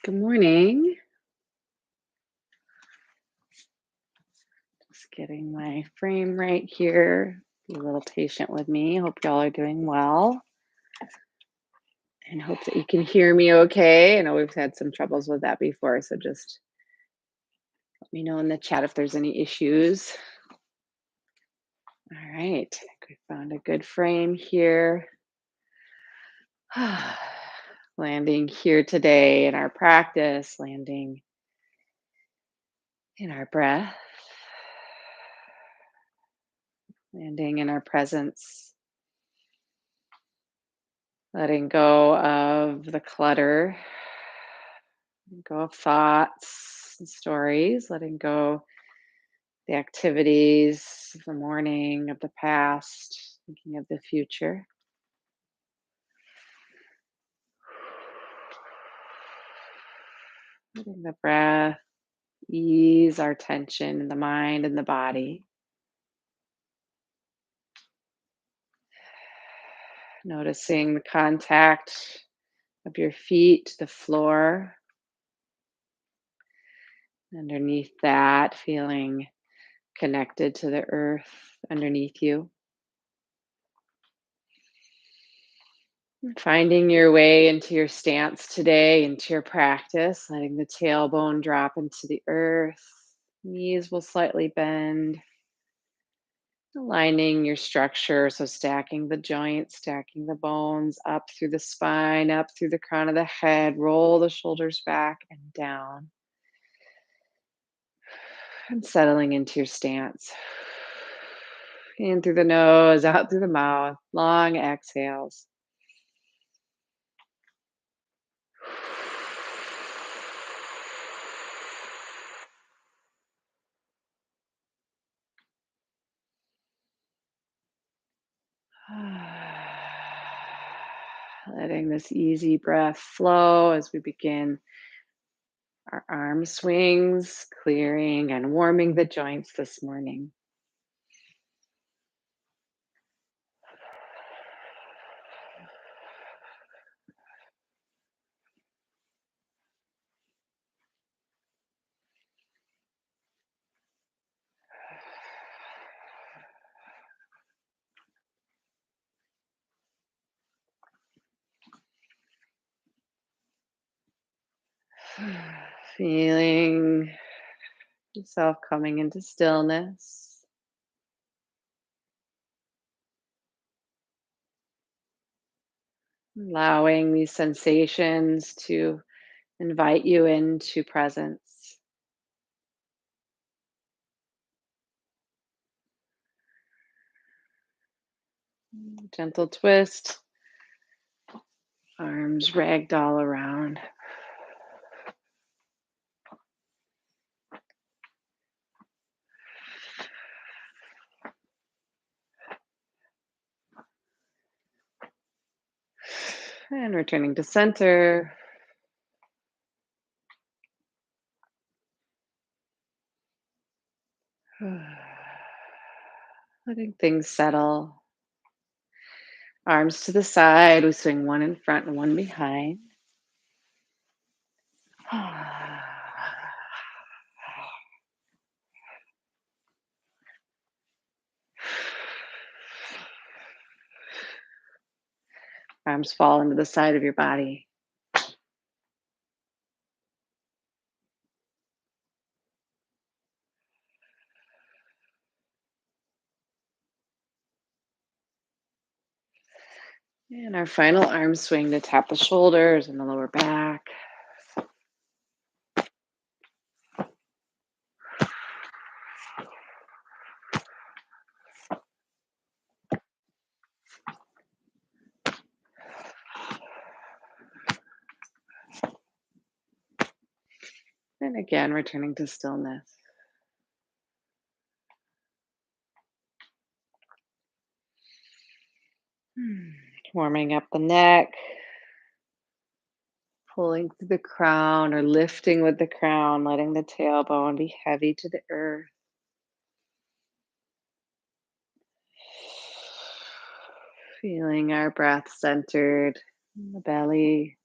Good morning. Just getting my frame right here. Be a little patient with me. Hope y'all are doing well and hope that you can hear me okay. I know we've had some troubles with that before, so just let me know in the chat if there's any issues. All right, I think we found a good frame here. Landing here today in our practice, landing in our breath, landing in our presence. Letting go of the clutter, letting go of thoughts and stories, letting go the activities of the morning, of the past, thinking of the future. Letting the breath ease our tension in the mind and the body. Noticing the contact of your feet to the floor. Underneath that, feeling connected to the earth underneath you. Finding your way into your stance today, into your practice, letting the tailbone drop into the earth. Knees will slightly bend. Aligning your structure, so stacking the joints, stacking the bones up through the spine, up through the crown of the head. Roll the shoulders back and down. And settling into your stance. In through the nose, out through the mouth. Long exhales. Letting this easy breath flow as we begin our arm swings, clearing and warming the joints this morning. Feeling yourself coming into stillness. Allowing these sensations to invite you into presence. Gentle twist. Arms ragdoll around. And returning to center. Letting things settle. Arms to the side. We swing one in front and one behind. Arms fall into the side of your body. And our final arm swing to tap the shoulders and the lower back. And again, returning to stillness. Warming up the neck. Pulling through the crown or lifting with the crown, letting the tailbone be heavy to the earth. Feeling our breath centered in the belly.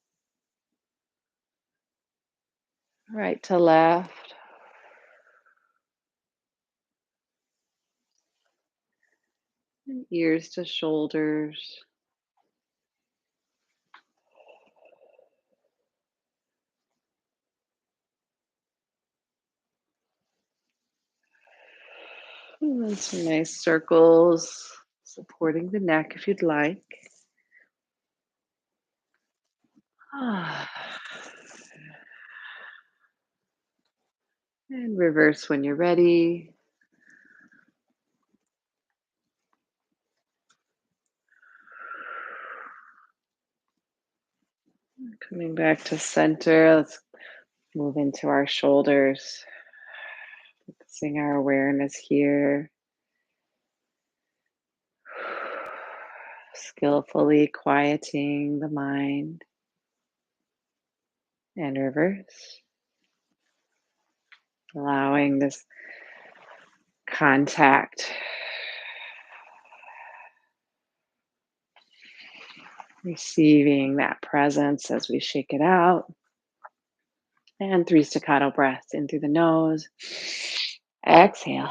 right to left, and ears to shoulders. And then some nice circles supporting the neck if you'd like. Ah. And reverse when you're ready. Coming back to center, let's move into our shoulders, focusing our awareness here. Skillfully quieting the mind and reverse, allowing this contact, receiving that presence as we shake it out. And 3 staccato breaths in through the nose. Exhale.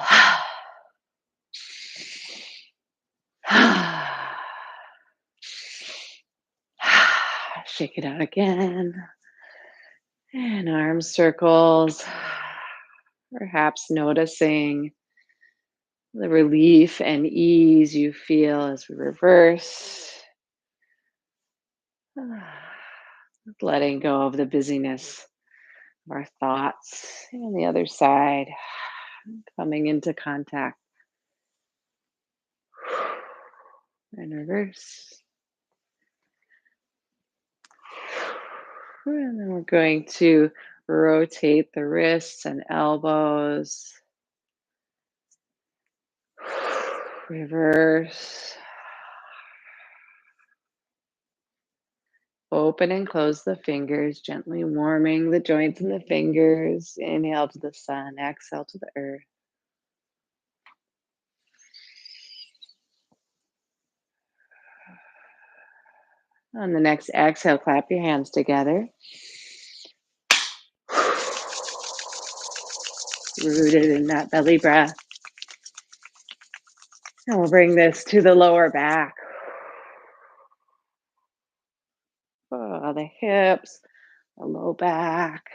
Shake it out again. And arm circles. Perhaps noticing the relief and ease you feel as we reverse. Letting go of the busyness of our thoughts. And the other side, coming into contact. And reverse. And then we're going to rotate the wrists and elbows. Reverse. Open and close the fingers, gently warming the joints in the fingers. Inhale to the sun, exhale to the earth. On the next exhale, clap your hands together. Rooted in that belly breath. And we'll bring this to the lower back. Oh, the hips, the low back,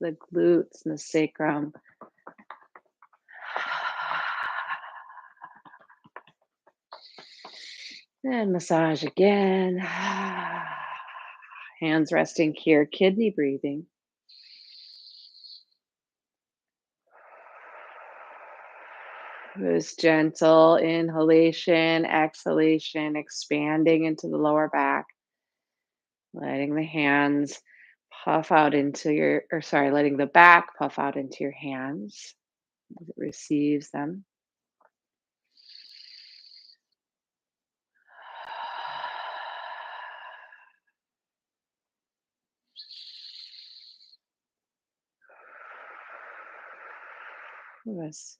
the glutes and the sacrum. And massage again. Hands resting here, kidney breathing. This gentle inhalation, exhalation, expanding into the lower back. Letting the hands puff out into letting the back puff out into your hands as it receives them. Yes.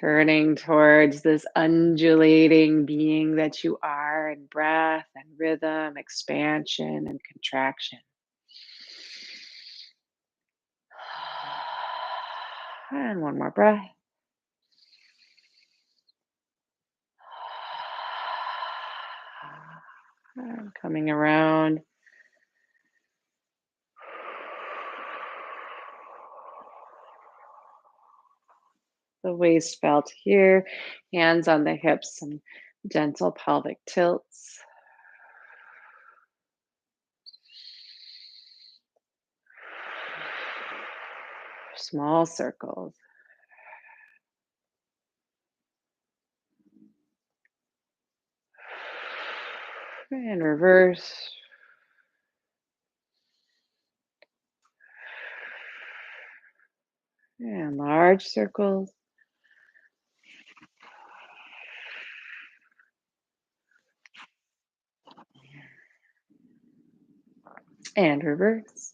Turning towards this undulating being that you are in breath and rhythm, expansion and contraction. And one more breath. And coming around. The waist belt here, hands on the hips, some gentle pelvic tilts. Small circles. And reverse. And large circles. And reverse.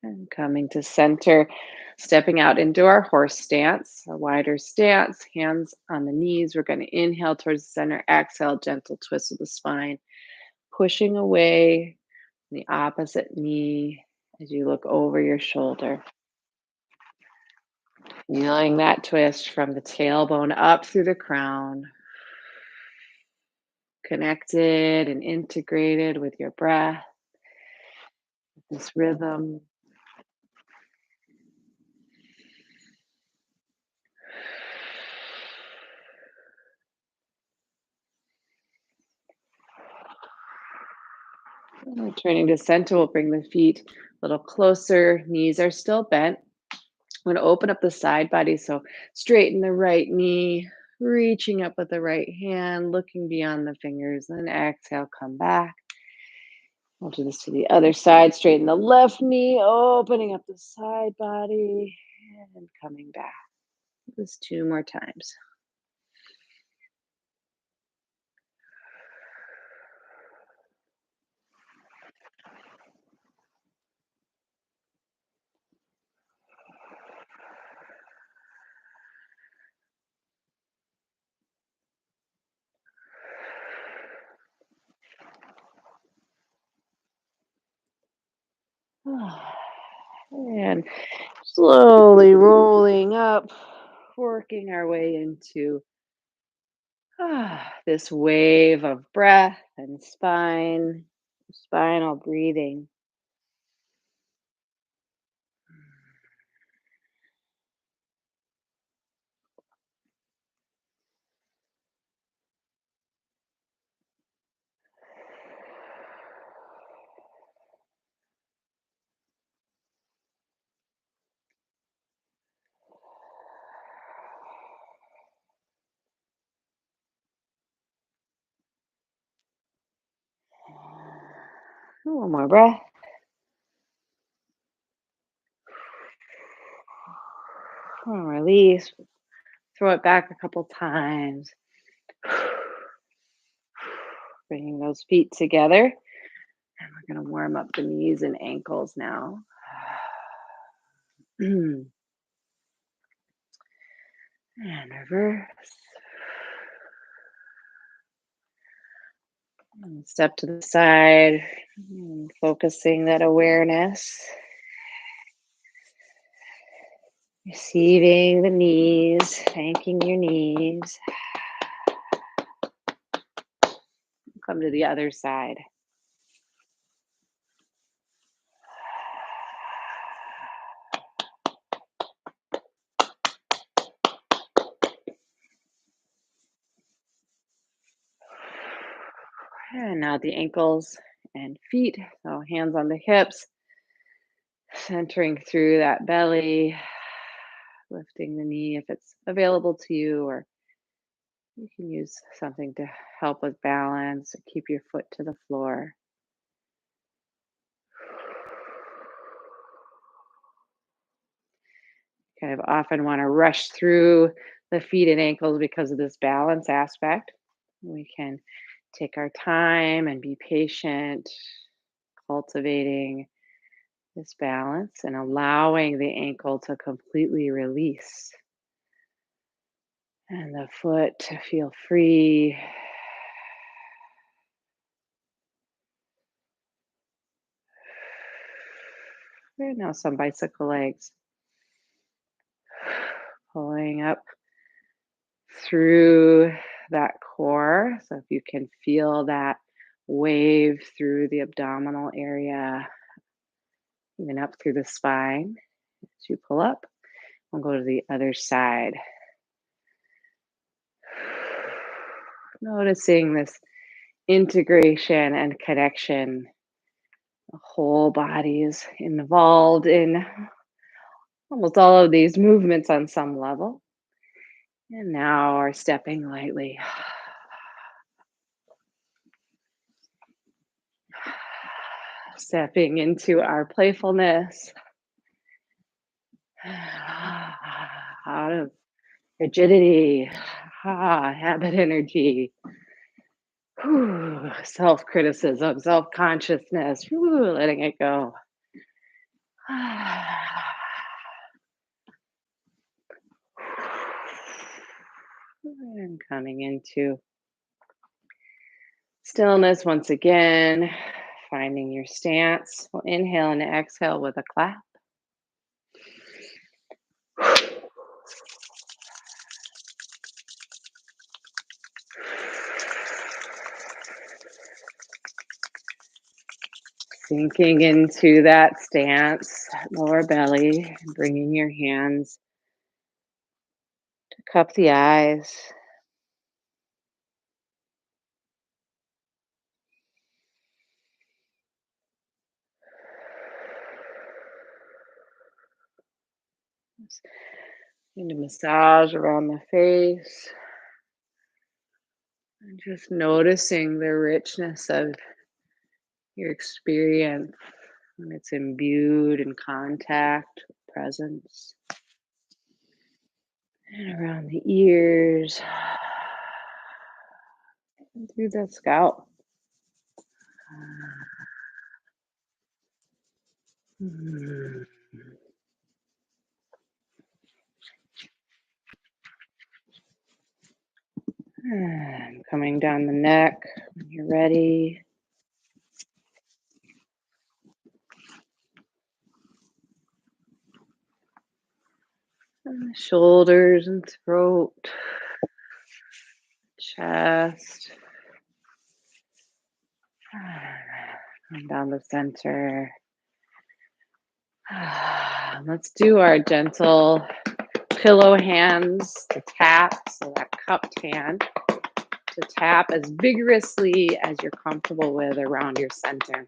And coming to center, Stepping out into our horse stance, a wider stance, hands on the knees. We're going to inhale towards the center, exhale, gentle twist of the spine, pushing away the opposite knee as you look over your shoulder. Feeling that twist from the tailbone up through the crown, connected and integrated with your breath, this rhythm. Returning to center, we'll bring the feet a little closer. Knees are still bent. I'm going to open up the side body. So straighten the right knee, reaching up with the right hand, looking beyond the fingers. Then exhale, come back. We'll do this to the other side. Straighten the left knee, opening up the side body, and coming back. This 2 more times. And slowly rolling up, working our way into this wave of breath and spinal breathing. One more breath. Release. Throw it back a couple times. Bringing those feet together. And we're going to warm up the knees and ankles now. And reverse. And step to the side, focusing that awareness. Receiving the knees, thanking your knees. Come to the other side. And now the ankles and feet, so hands on the hips, centering through that belly, lifting the knee if it's available to you, or you can use something to help with balance, or keep your foot to the floor. Kind of often want to rush through the feet and ankles because of this balance aspect. We can take our time and be patient, cultivating this balance and allowing the ankle to completely release and the foot to feel free. And now some bicycle legs. Pulling up through that core. So if you can feel that wave through the abdominal area, even up through the spine as you pull up, we'll go to the other side. Noticing this integration and connection. The whole body is involved in almost all of these movements on some level. And now we're stepping lightly. Stepping into our playfulness. Out of rigidity, habit energy, self-criticism, self-consciousness, letting it go. And coming into stillness once again, finding your stance. We'll inhale and exhale with a clap. Sinking into that stance, lower belly, bringing your hands to cup the eyes. And a massage around the face. And just noticing the richness of your experience when it's imbued in contact, presence. And around the ears, and through the scalp. Mm. And coming down the neck when you're ready. And the shoulders and throat, chest, and down the center. Let's do our gentle pillow hands to tap. So that cupped hand to tap as vigorously as you're comfortable with around your center.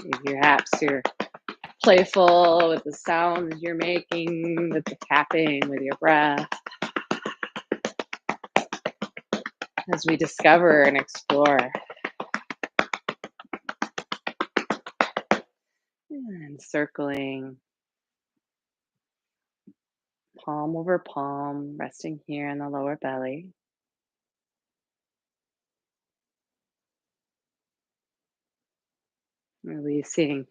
If perhaps you're playful with the sounds you're making, with the tapping, with your breath, as we discover and explore. And circling, palm over palm, resting here in the lower belly. Releasing,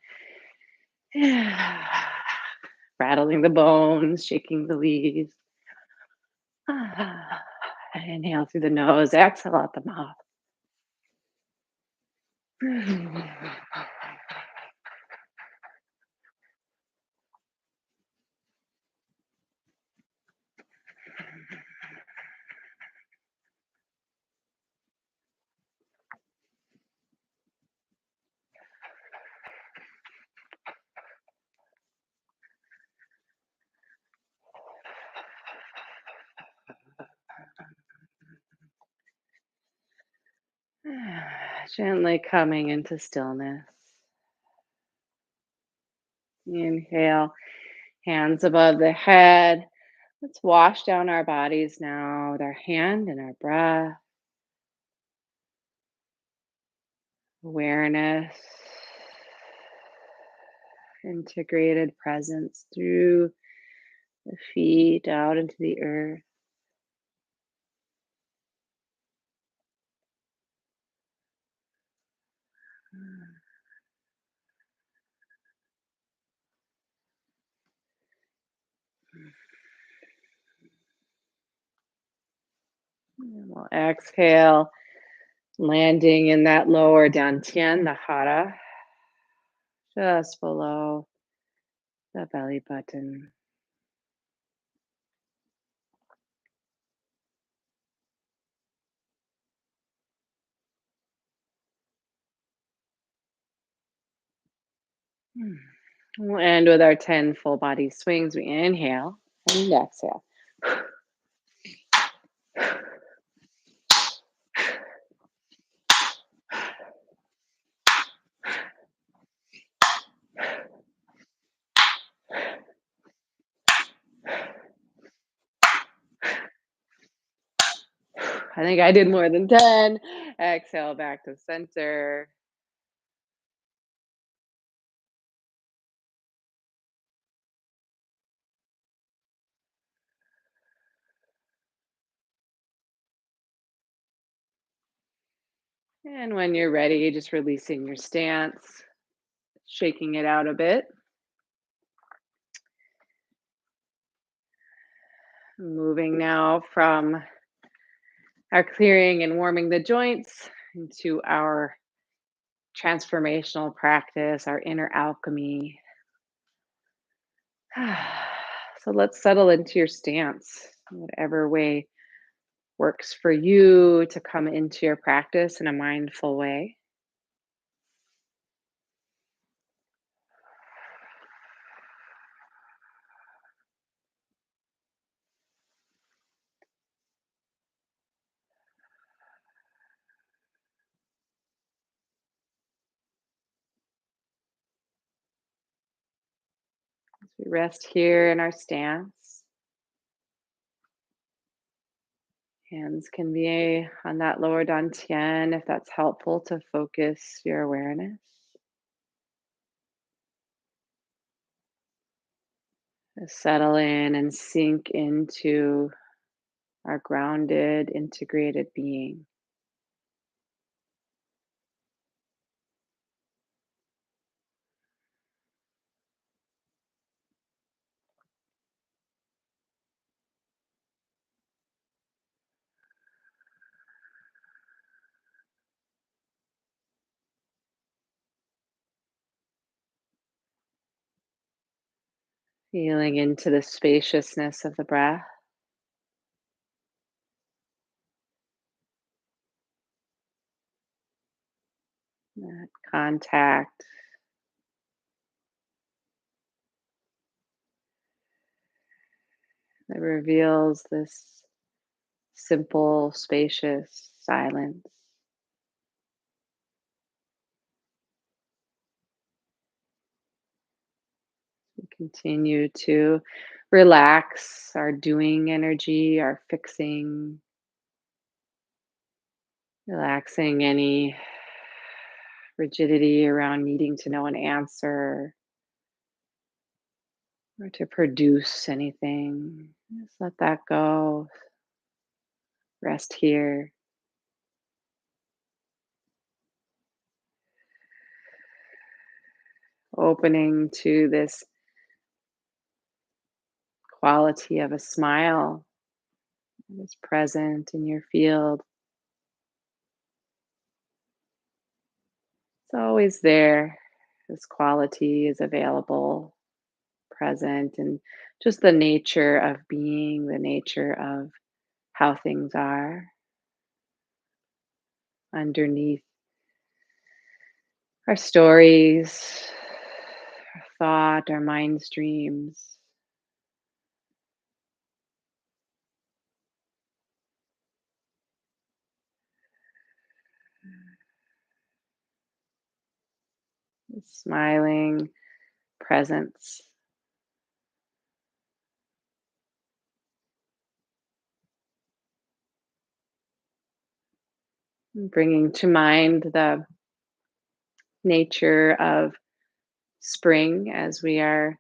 rattling the bones, shaking the leaves. Inhale through the nose, exhale out the mouth. Gently coming into stillness. Inhale, hands above the head. Let's wash down our bodies now with our hand and our breath. Awareness, integrated presence through the feet out into the earth. And we'll exhale, landing in that lower dantian, the hara, just below the belly button. We'll end with our 10 full body swings. We inhale and exhale. I think I did more than 10. Exhale back to center. And when you're ready, just releasing your stance, shaking it out a bit. Moving now from our clearing and warming the joints into our transformational practice, our inner alchemy. So let's settle into your stance, whatever way works for you to come into your practice in a mindful way. As we rest here in our stance, hands can be on that lower dantian if that's helpful to focus your awareness. Just settle in and sink into our grounded, integrated being. Feeling into the spaciousness of the breath, that contact that reveals this simple, spacious silence. We continue to relax our doing energy, our fixing, relaxing any rigidity around needing to know an answer or to produce anything. Just let that go. Rest here. Opening to this quality of a smile that is present in your field. It's always there. This quality is available, present, and just the nature of being, the nature of how things are underneath our stories, our thought, our mind streams. Smiling presence, bringing to mind the nature of spring as we are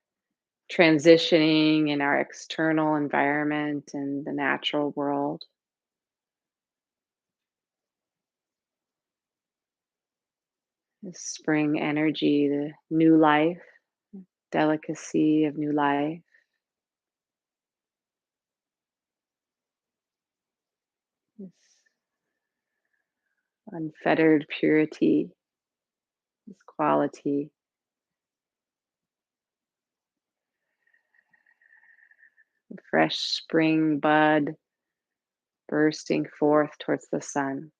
transitioning in our external environment and the natural world. The spring energy, the new life, delicacy of new life, this unfettered purity, this quality, the fresh spring bud bursting forth towards the sun.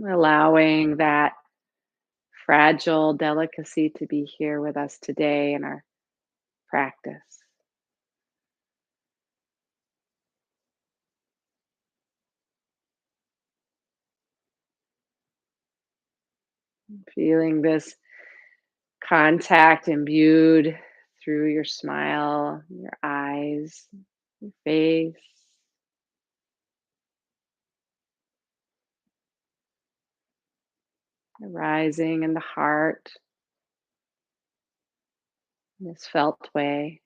Allowing that fragile delicacy to be here with us today in our practice. Feeling this contact imbued through your smile, your eyes, your face, arising in the heart in this felt way,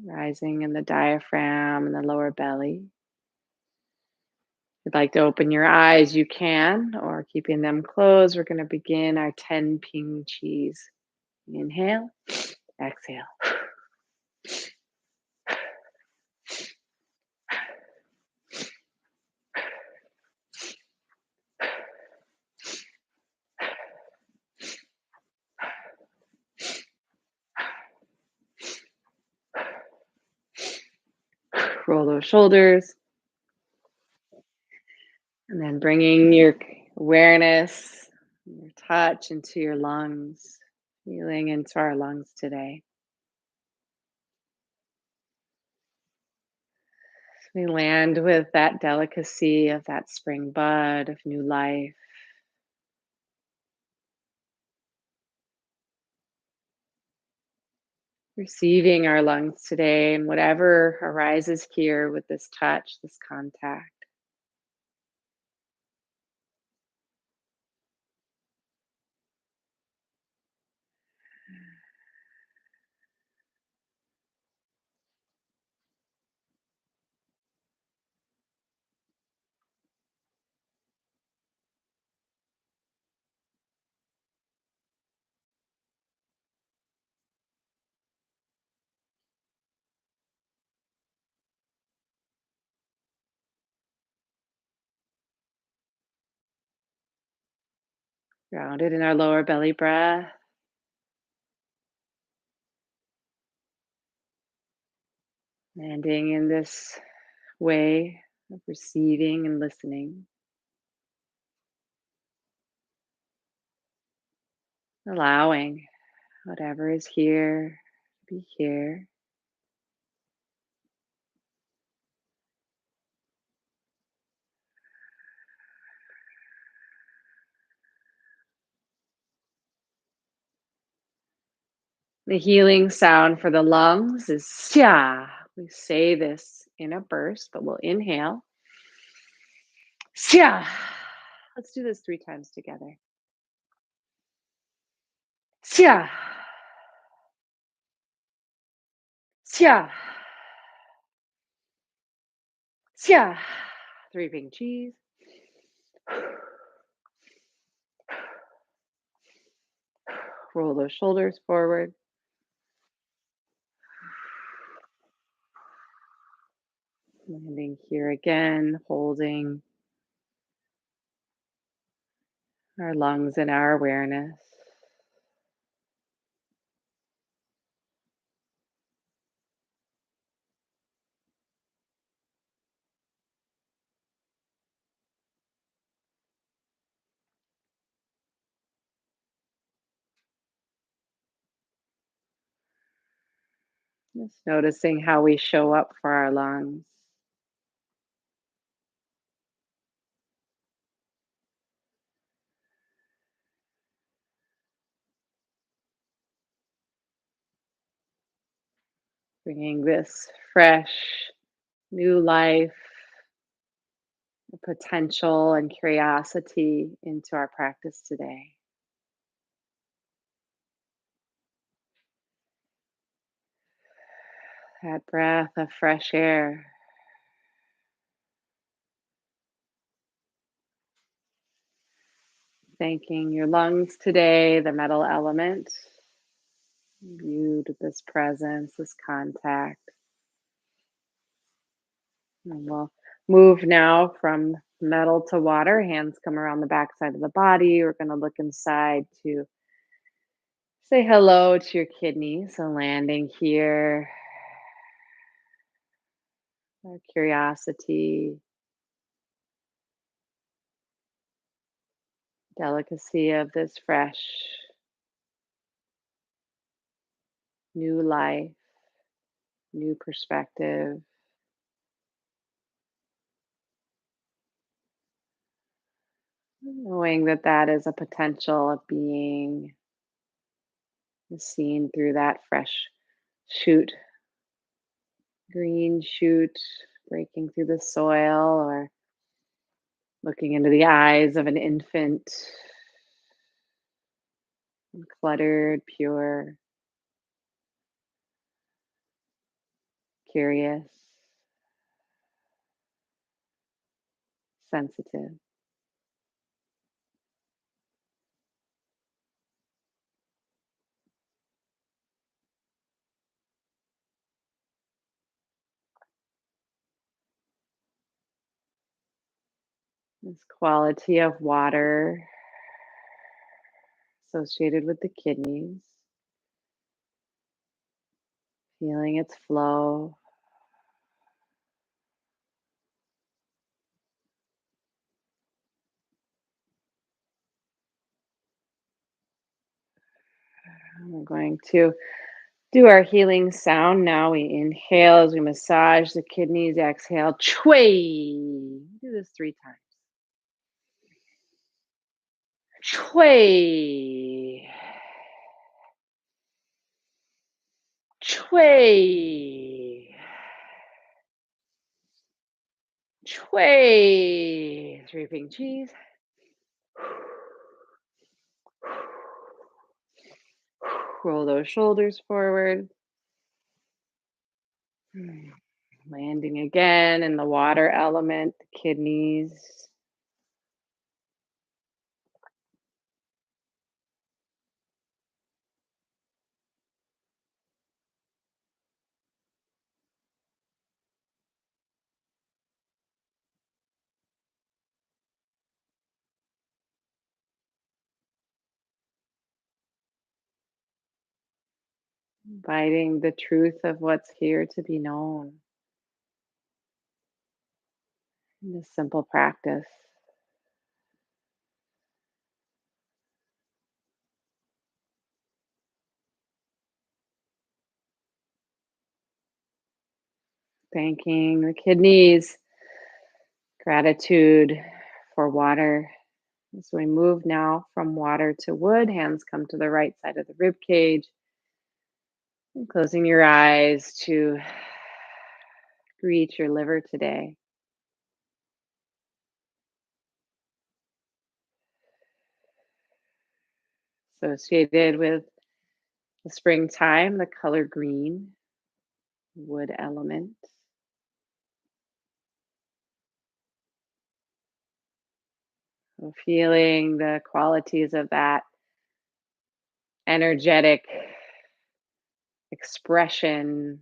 rising in the diaphragm and the lower belly. If you'd like to open your eyes, you can, or keeping them closed, we're going to begin our 10 ping cheese. Inhale, exhale. Roll those shoulders, and then bringing your awareness, your touch into your lungs, feeling into our lungs today. We land with that delicacy of that spring bud of new life, receiving our lungs today and whatever arises here with this touch, this contact. Grounded in our lower belly breath, landing in this way of receiving and listening, allowing whatever is here to be here. The healing sound for the lungs is Xia. We say this in a burst, but we'll inhale. Xia. Let's do this 3 times together. Xia. Xia. Xia. 3 big cheese. Roll those shoulders forward. Landing here again, holding our lungs and our awareness. Just noticing how we show up for our lungs. Bringing this fresh, new life, potential, and curiosity into our practice today. That breath of fresh air. Thanking your lungs today, the metal element, viewed this presence, this contact. And we'll move now from metal to water. Hands come around the back side of the body. We're going to look inside to say hello to your kidneys. So landing here, our curiosity, delicacy of this fresh new life, new perspective. Knowing that that is a potential of being seen through that fresh shoot, green shoot breaking through the soil, or looking into the eyes of an infant, uncluttered, pure, curious, sensitive. This quality of water associated with the kidneys, feeling its flow. We're going to do our healing sound now. We inhale as we massage the kidneys, exhale, chui. Do this 3 times. Chui. Chui. Chui. 3 ping cheese. Roll those shoulders forward. Landing again in the water element, the kidneys. Inviting the truth of what's here to be known in this simple practice. Thanking the kidneys, gratitude for water. As we move now from water to wood, hands come to the right side of the rib cage. And closing your eyes to greet your liver today. Associated with the springtime, the color green, wood element. So feeling the qualities of that energetic expression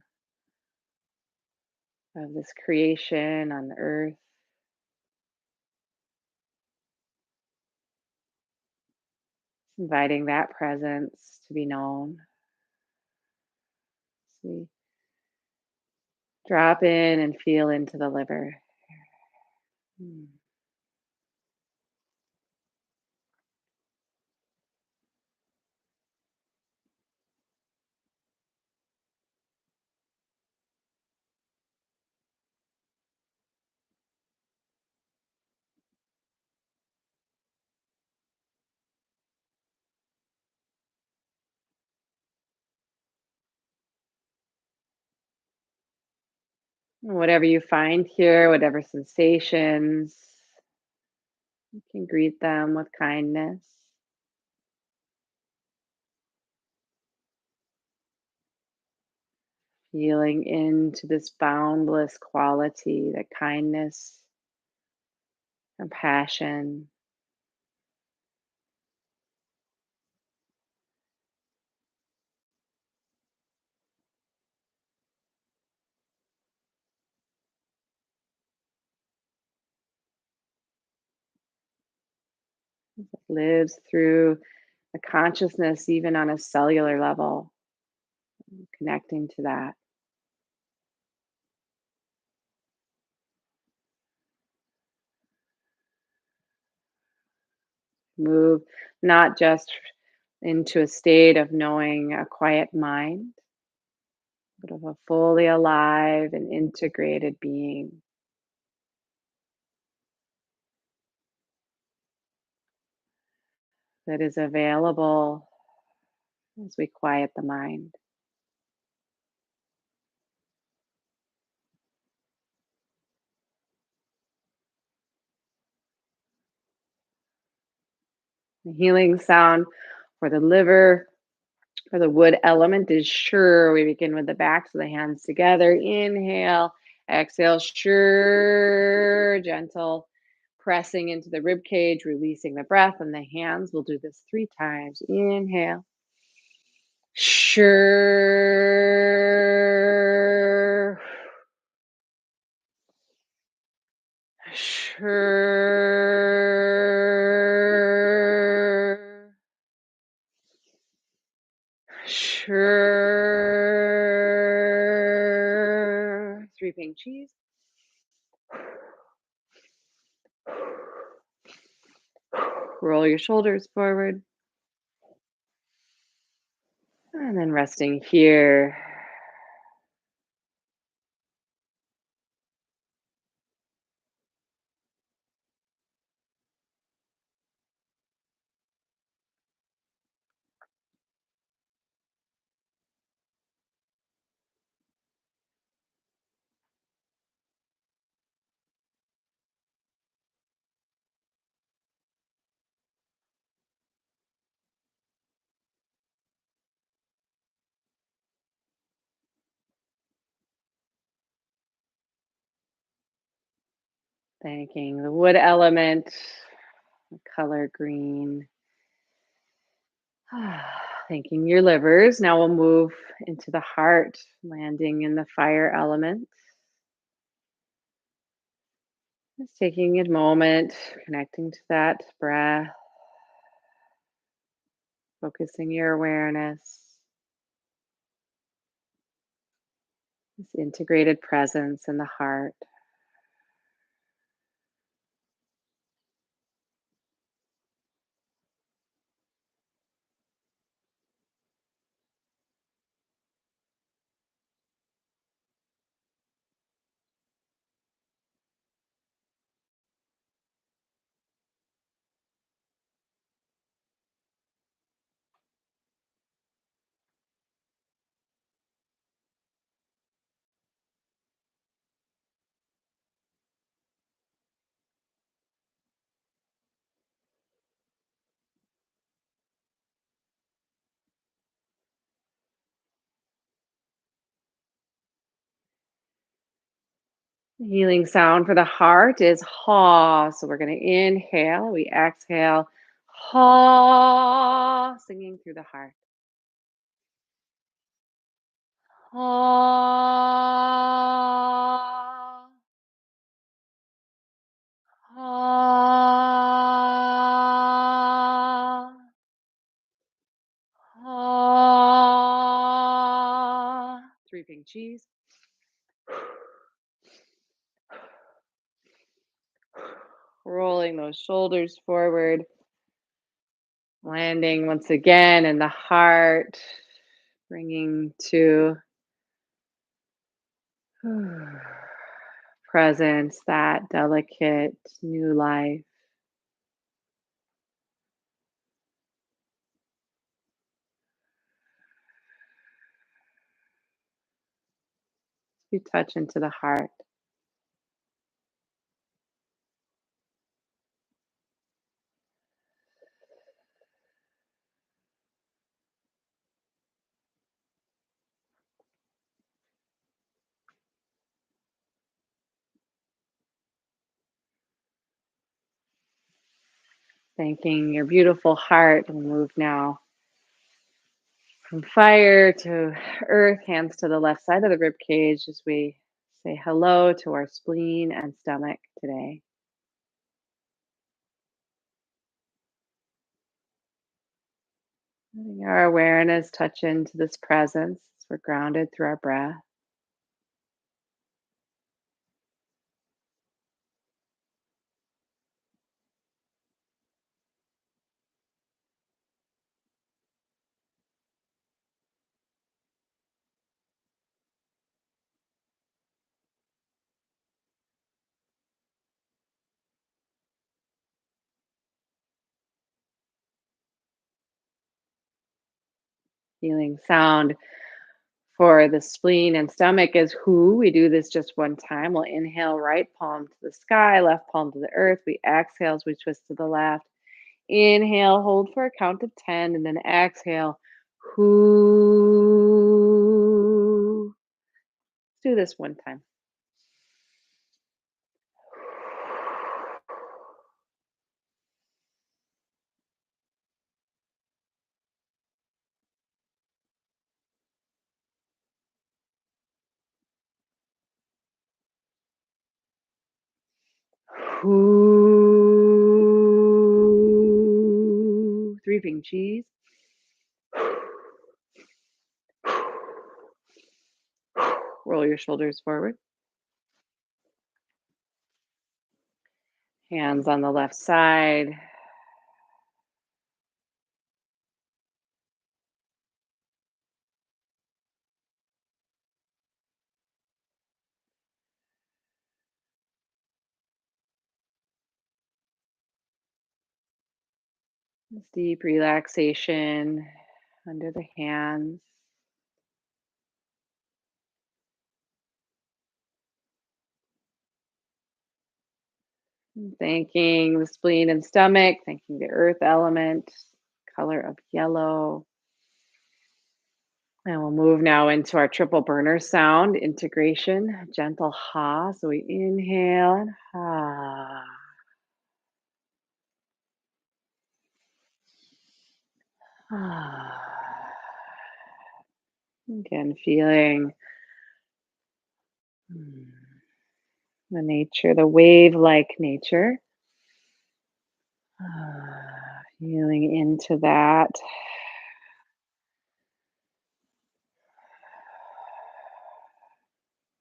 of this creation on the earth. Inviting that presence to be known. So we drop in and feel into the liver. Hmm. Whatever you find here, whatever sensations, you can greet them with kindness. Feeling into this boundless quality, that kindness, compassion. Lives through the consciousness, even on a cellular level, connecting to that. Move not just into a state of knowing a quiet mind, but of a fully alive and integrated being that is available as we quiet the mind. The healing sound for the liver, for the wood element is sure. We begin with the backs of the hands together. Inhale, exhale, sure, gentle pressing into the rib cage, releasing the breath and the hands. We'll do this 3 times. Inhale. Sure. Sure. Sure. 3 pink cheese. Roll your shoulders forward. And then resting here. Thanking the wood element, the color green. Thanking your livers. Now we'll move into the heart, landing in the fire element. Just taking a moment, connecting to that breath, focusing your awareness, this integrated presence in the heart. The healing sound for the heart is ha. So we're going to inhale, we exhale, ha, singing through the heart. Ha, ha, ha. 3 pink cheese. Rolling those shoulders forward. Landing once again in the heart. Bringing to presence that delicate new life. You touch into the heart. Thanking your beautiful heart. We'll move now from fire to earth, hands to the left side of the rib cage as we say hello to our spleen and stomach today. Letting our awareness touch into this presence as we're grounded through our breath. Healing sound for the spleen and stomach is who. We do this just one time. We'll inhale, right palm to the sky, left palm to the earth. We exhale as we twist to the left. Inhale, hold for a count of 10, and then exhale. Who. Let's do this one time. Three Ping cheese. Roll your shoulders forward. Hands on the left side. Deep relaxation under the hands. Thanking the spleen and stomach, thanking the earth element, color of yellow. And we'll move now into our triple burner sound integration, gentle ha. So we inhale and ha. Ah. Again, feeling the nature, the wave like nature. Feeling into that.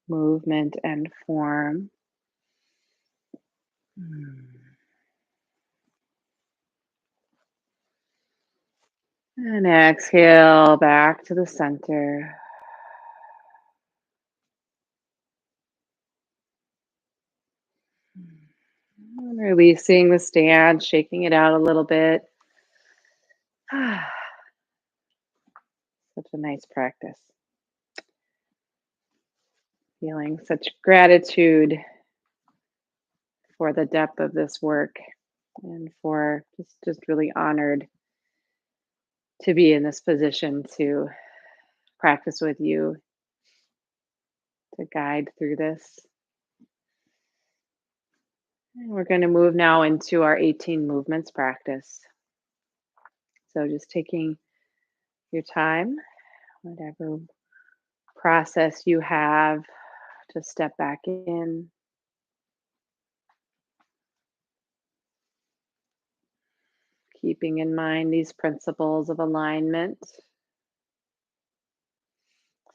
Movement and form. And exhale back to the center. And releasing the stand, shaking it out a little bit. Such a nice practice. Feeling such gratitude for the depth of this work and for just really honored to be in this position to practice with you, to guide through this. And we're going to move now into our 18 movements practice. So just taking your time, whatever process you have to step back in. Keeping in mind these principles of alignment,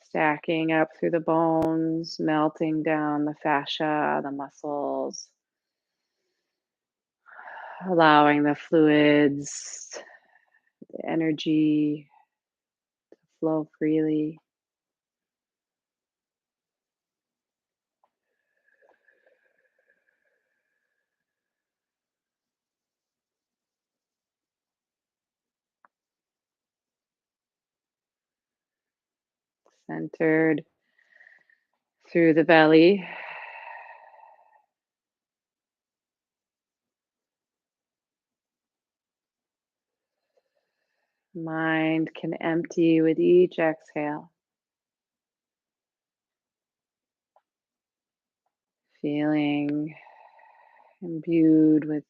stacking up through the bones, melting down the fascia, the muscles, allowing the fluids, the energy to flow freely. Centered through the belly. Mind can empty with each exhale. Feeling imbued with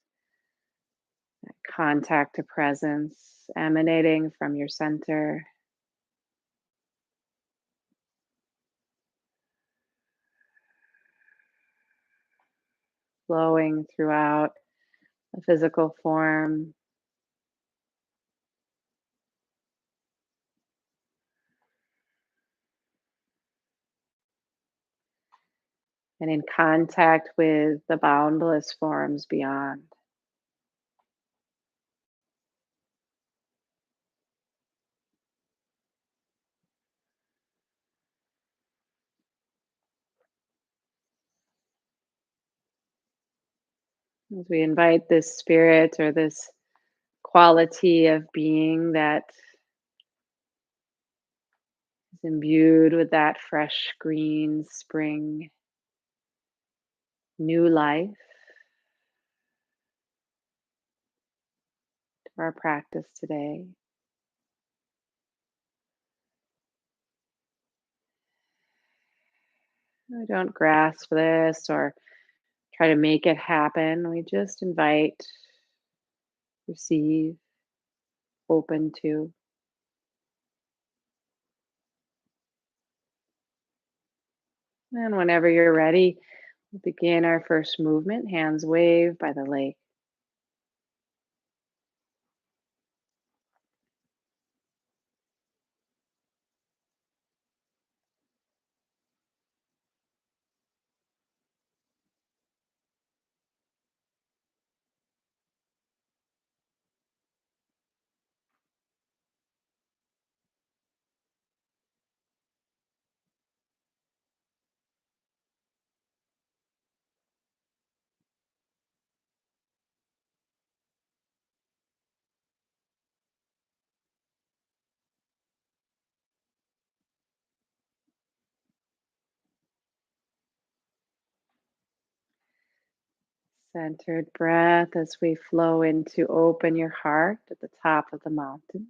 contact to presence emanating from your center. Flowing throughout the physical form. And in contact with the boundless forms beyond. As we invite this spirit or this quality of being that is imbued with that fresh green spring, new life to our practice today. We don't grasp this or try to make it happen. We just invite, receive, open to. And whenever you're ready, Begin our first movement, hands wave by the lake. Centered breath as we flow into open your heart at the top of the mountain.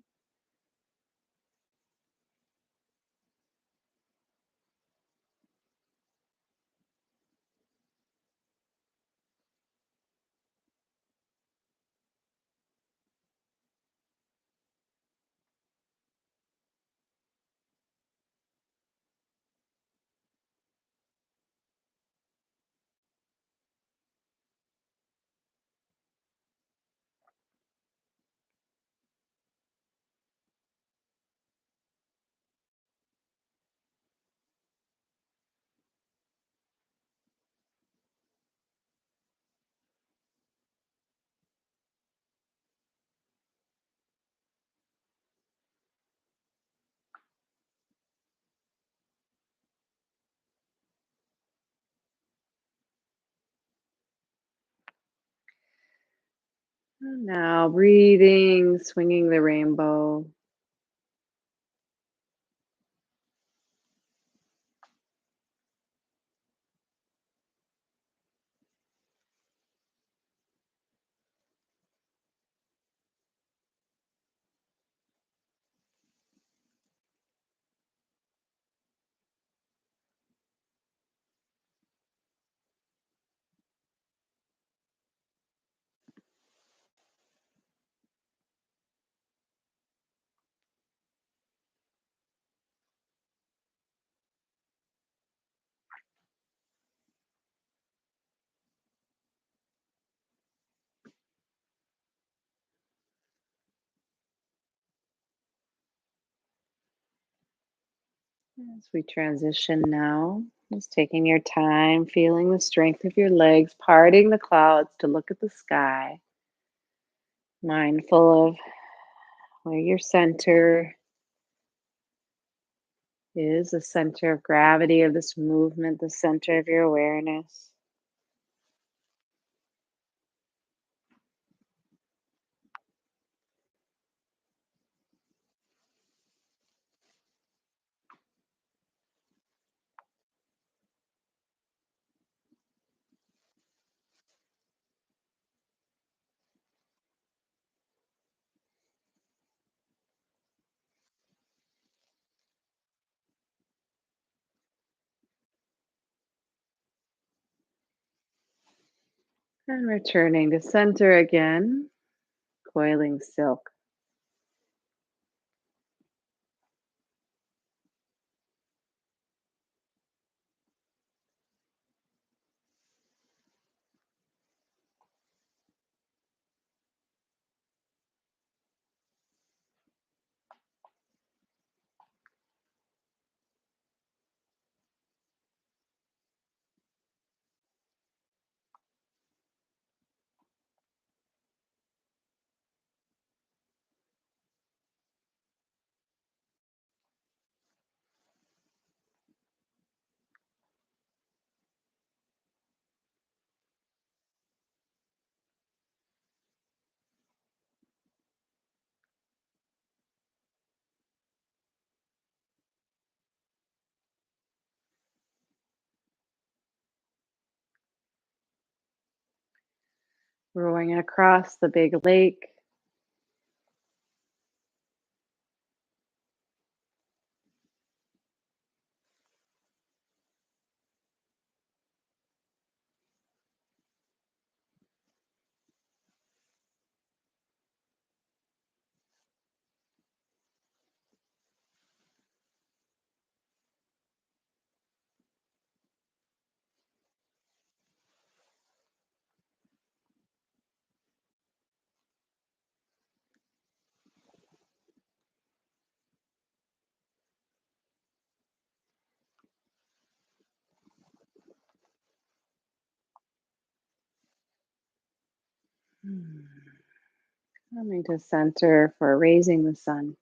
And now breathing, swinging the rainbow. As we transition now, just taking your time, feeling the strength of your legs, parting the clouds to look at the sky, mindful of where your center is, the center of gravity of this movement, the center of your awareness. And returning to center again, coiling silk. Rowing across the big lake. Hmm. Coming to center for raising the sun.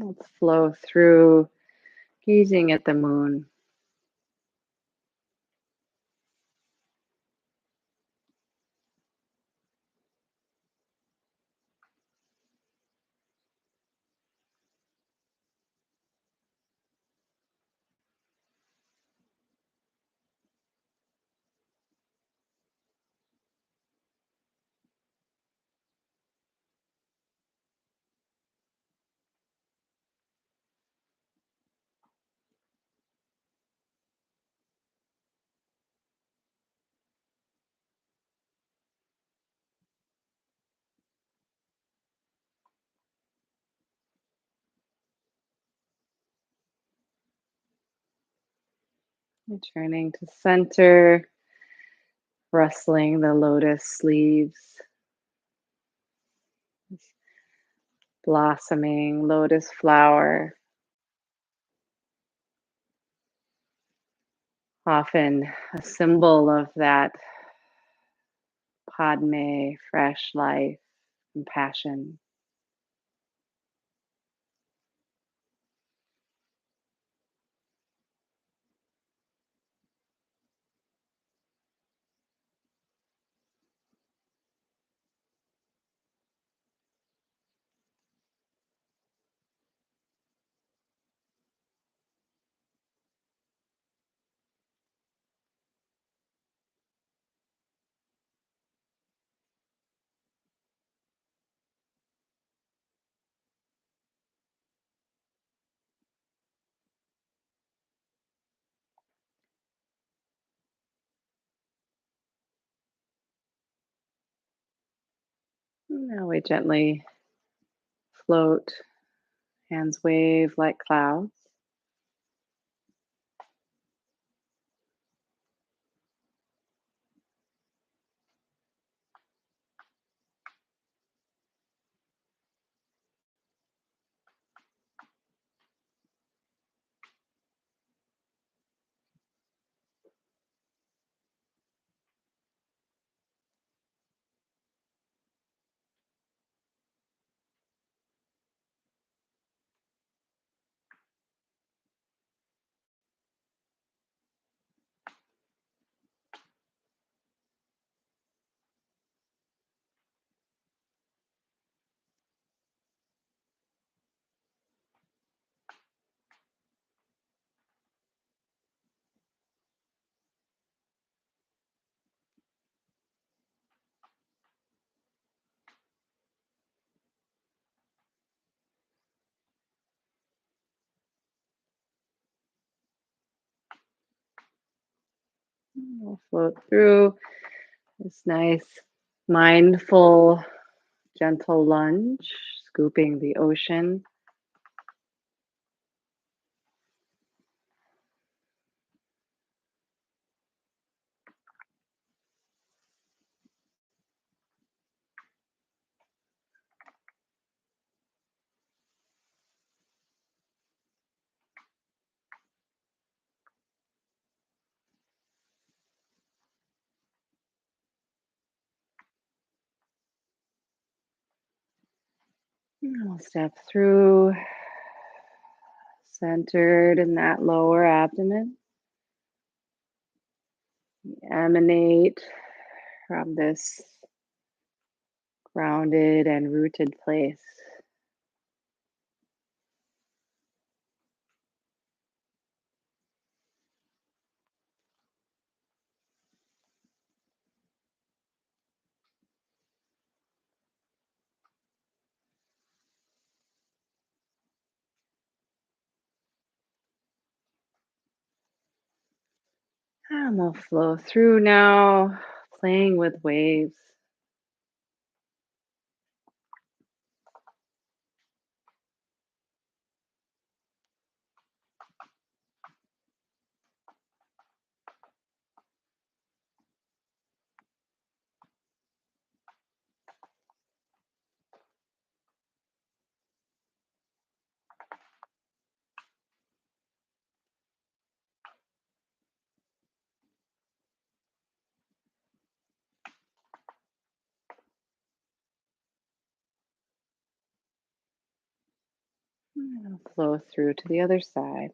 Let's flow through, gazing at the moon. Returning to center, rustling the lotus leaves, blossoming lotus flower, often a symbol of that Padme, fresh life, compassion. Now we gently float, hands wave like clouds. We'll float through this nice, mindful, gentle lunge, scooping the ocean. And we'll step through, centered in that lower abdomen. Emanate from this grounded and rooted place. And we'll flow through now, playing with waves. And flow through to the other side.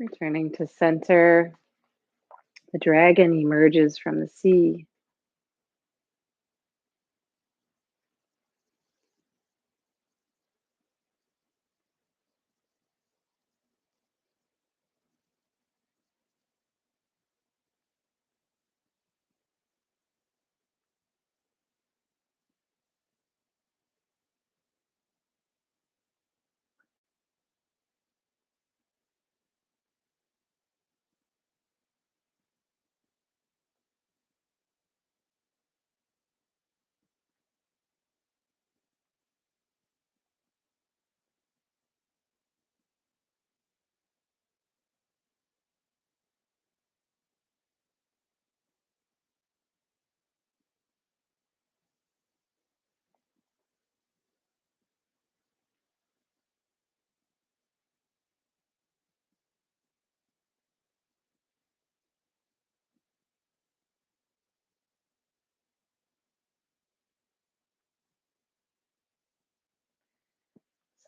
Returning to center, the dragon emerges from the sea.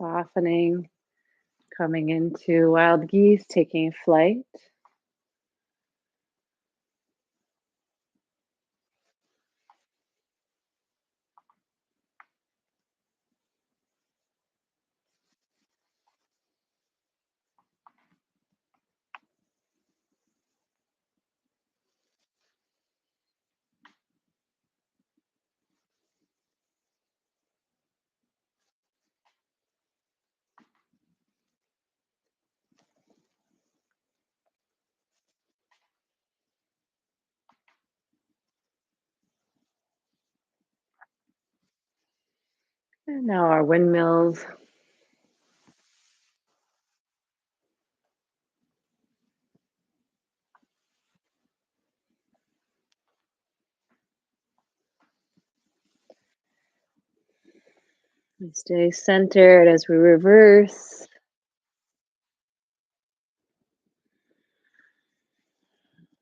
Softening, coming into wild geese, taking flight. And now our windmills. We stay centered as we reverse.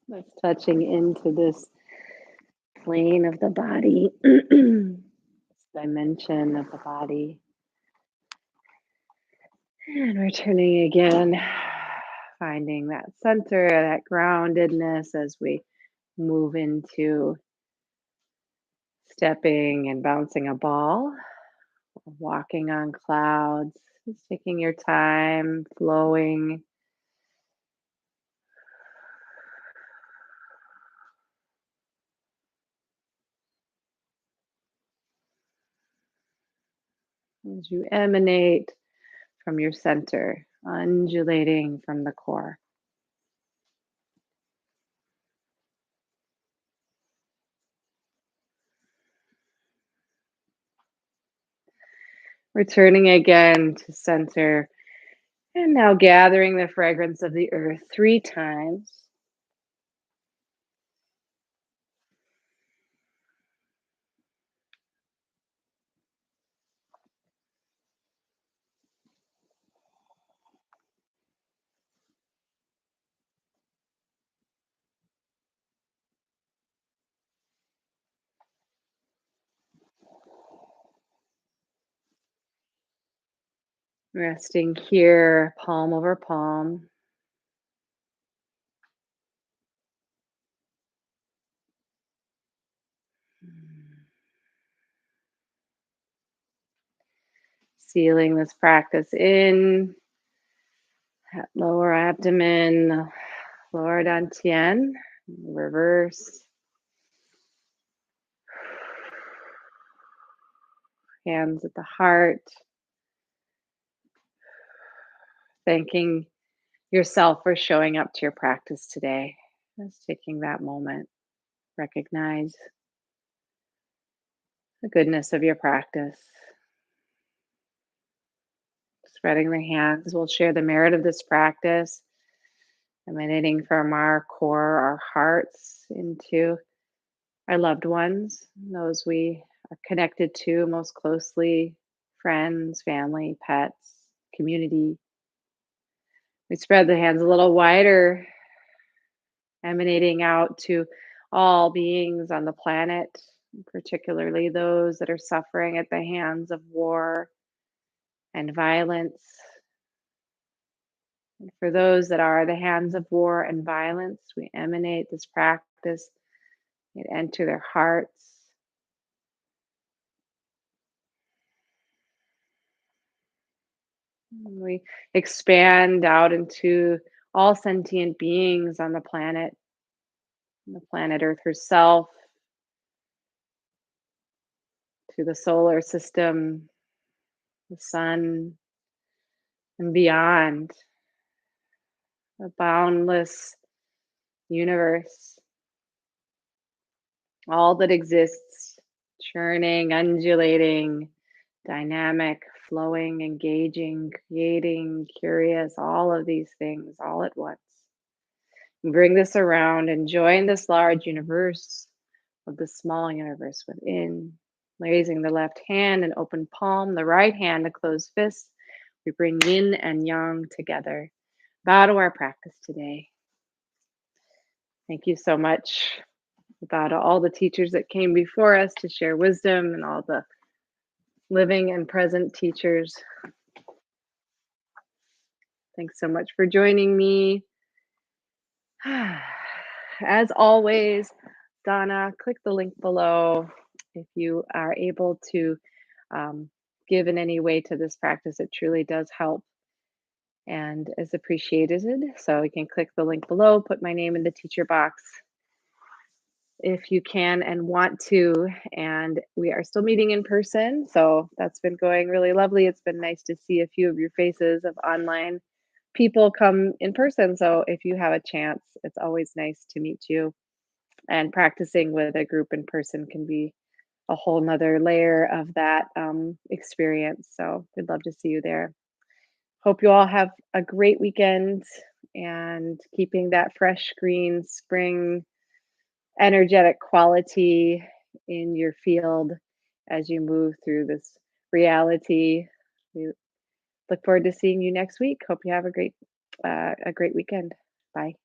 That's touching into this plane of the body, this dimension of the body. And returning again, finding that center, that groundedness as we move into stepping and bouncing a ball, walking on clouds, just taking your time, flowing. As you emanate from your center, undulating from the core. Returning again to center, And now gathering the fragrance of the earth 3 times. Resting here, palm over palm. Sealing this practice in lower abdomen, lower dantian, reverse. Hands at the heart, thanking yourself for showing up to your practice today. Just taking that moment, recognize the goodness of your practice. Spreading the hands, we'll share the merit of this practice, emanating from our core, our hearts, into our loved ones, those we are connected to most closely, friends, family, pets, community. We spread the hands a little wider, emanating out to all beings on the planet, particularly those that are suffering at the hands of war and violence. And for those that are the hands of war and violence, we emanate this practice, it enter their hearts. We expand out into all sentient beings on the planet Earth herself, to the solar system, the sun, and beyond, a boundless universe, all that exists, churning, undulating, dynamic, flowing, engaging, creating, curious, all of these things all at once. And bring this around and join this large universe of the small universe within. Raising the left hand and open palm, the right hand a closed fist. We bring yin and yang together. Bow to our practice today. Thank you so much. Bow to all the teachers that came before us to share wisdom and all the living and present teachers. Thanks so much for joining me. As always, Donna, click the link below if you are able to um, give in any way to this practice. It truly does help and is appreciated. So you can click the link below, put my name in the teacher box if you can and want to. And we are still meeting in person. So that's been going really lovely. It's been nice to see a few of your faces of online people come in person. So if you have a chance, it's always nice to meet you. And practicing with a group in person can be a whole nother layer of that experience. So we'd love to see you there. Hope you all have a great weekend and keeping that fresh green spring energetic quality in your field as you move through this reality. We look forward to seeing you next week. Hope you have a great weekend. Bye.